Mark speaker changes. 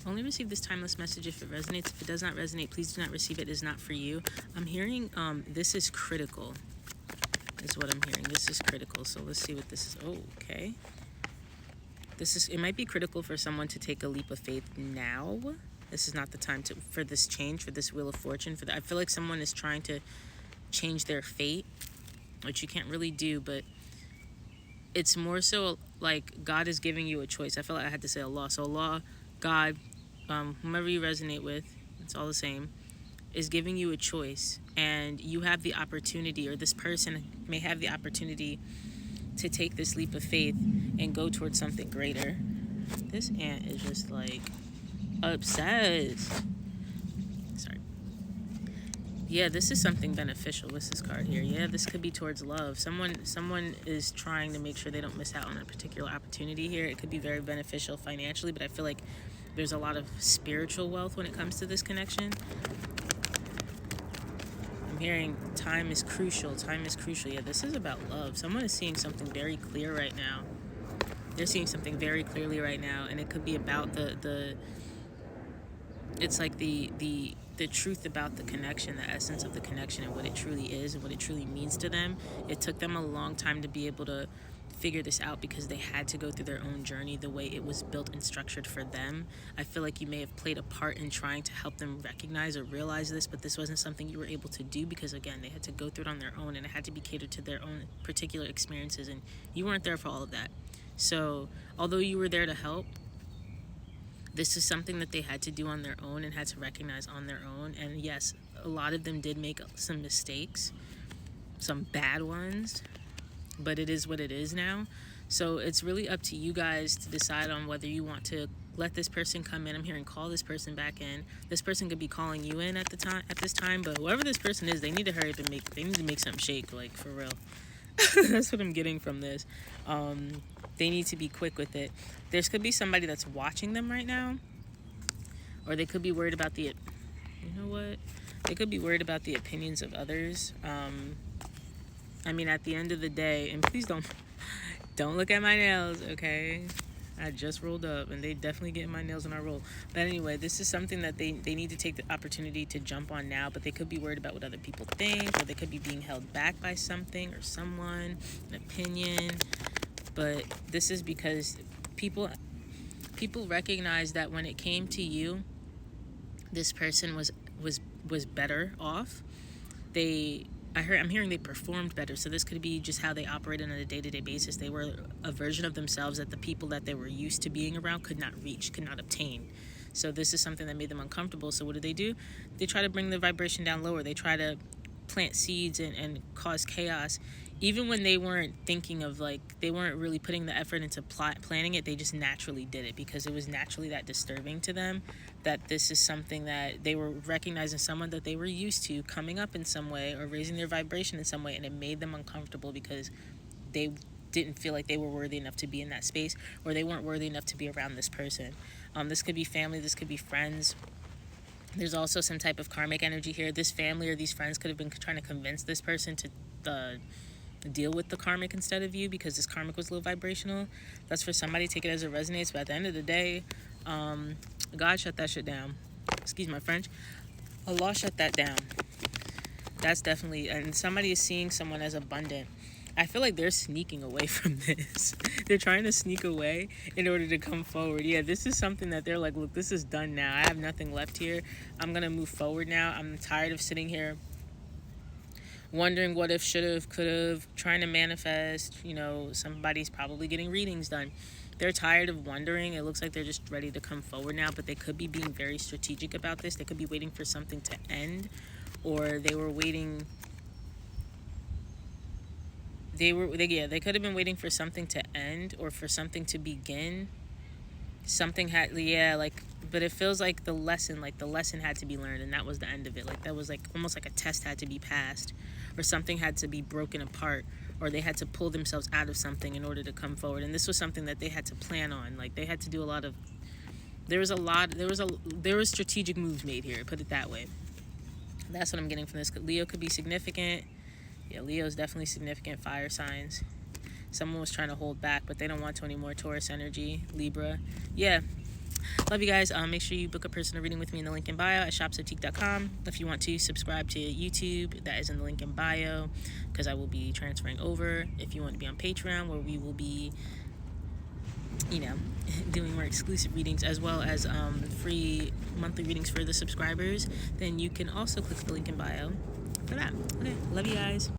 Speaker 1: Only receive this timeless message if it resonates. If it does not resonate, please do not receive it. It is not for you. I'm hearing this is critical, is what I'm hearing. This is critical. So let's see what this is. Oh, okay. It might be critical for someone to take a leap of faith now. This is not the time for this change, for this wheel of fortune. I feel like someone is trying to change their fate, which you can't really do, but it's more so like God is giving you a choice. I feel like I had to say Allah. So Allah, God, whomever you resonate with, it's all the same, is giving you a choice. And you have the opportunity, or this person may have the opportunity to take this leap of faith and go towards something greater. This ant is just like obsessed. Sorry. Yeah, this is something beneficial with this card here. Yeah, this could be towards love. Someone is trying to make sure they don't miss out on a particular opportunity here. It could be very beneficial financially, but I feel like there's a lot of spiritual wealth when it comes to this connection. I'm hearing time is crucial. Time is crucial. Yeah, this is about love. Someone is seeing something very clear right now. They're seeing something very clearly right now, and it could be about it's like the truth about the connection, the essence of the connection, and what it truly is and what it truly means to them. It took them a long time to be able to figure this out because they had to go through their own journey the way it was built and structured for them. I feel like you may have played a part in trying to help them recognize or realize this, but this wasn't something you were able to do because, again, they had to go through it on their own, and it had to be catered to their own particular experiences, and you weren't there for all of that. So although you were there to help, this is something that they had to do on their own and had to recognize on their own. And yes, a lot of them did make some mistakes, some bad ones, but it is what it is now. So it's really up to you guys to decide on whether you want to let this person come in. I'm hearing call this person back in. This person could be calling you in at this time, but whoever this person is, they need to hurry up and they need to make something shake, like for real. That's what I'm getting from this. They need to be quick with it. There could be somebody that's watching them right now, or they could be worried about they could be worried about the opinions of others. I mean, at the end of the day, and please don't look at my nails, okay? I just rolled up, and they definitely get my nails when I roll. But anyway, this is something that they need to take the opportunity to jump on now, but they could be worried about what other people think, or they could be being held back by something or someone, an opinion. But this is because people recognize that when it came to you, this person was better off. I'm hearing they performed better. So this could be just how they operated on a day-to-day basis. They were a version of themselves that the people that they were used to being around could not reach, could not obtain. So this is something that made them uncomfortable. So what do? They try to bring the vibration down lower. They try to plant seeds and cause chaos. Even when they weren't thinking of, they weren't really putting the effort into planning it, they just naturally did it because it was naturally that disturbing to them, that this is something that they were recognizing someone that they were used to coming up in some way or raising their vibration in some way, and it made them uncomfortable because they didn't feel like they were worthy enough to be in that space, or they weren't worthy enough to be around this person. This could be family, this could be friends. There's also some type of karmic energy here. This family or these friends could have been trying to convince this person to deal with the karmic instead of you because this karmic was low vibrational. That's for somebody. Take it as it resonates. But at the end of the day, God shut that shit down. Excuse my French. Allah shut that down. That's definitely... And somebody is seeing someone as abundant. I feel like they're sneaking away from this. They're trying to sneak away in order to come forward. Yeah, this is something that they're like, look, this is done now. I have nothing left here. I'm going to move forward now. I'm tired of sitting here wondering what if, should have, could have, trying to manifest. Somebody's probably getting readings done. They're tired of wondering. It looks like they're just ready to come forward now, but they could be being very strategic about this. They could be waiting for something to end, or they were waiting... They could have been waiting for something to end or for something to begin. Something had... But it feels like the lesson had to be learned, and that was the end of it. That was almost like a test had to be passed, or something had to be broken apart, or they had to pull themselves out of something in order to come forward. And this was something that they had to plan on. They had to do a lot of... There was strategic moves made here, put it that way. That's what I'm getting from this. Leo could be significant. Yeah, Leo's definitely significant. Fire signs. Someone was trying to hold back, but they don't want to anymore. Taurus energy. Libra. Yeah. Love you guys. Make sure you book a personal reading with me in the link in bio at shopzoetique.com. If you want to subscribe to YouTube, that is in the link in bio, because I will be transferring over. If you want to be on Patreon, where we will be, doing more exclusive readings, as well as free monthly readings for the subscribers, then you can also click the link in bio for that. Okay, love you guys.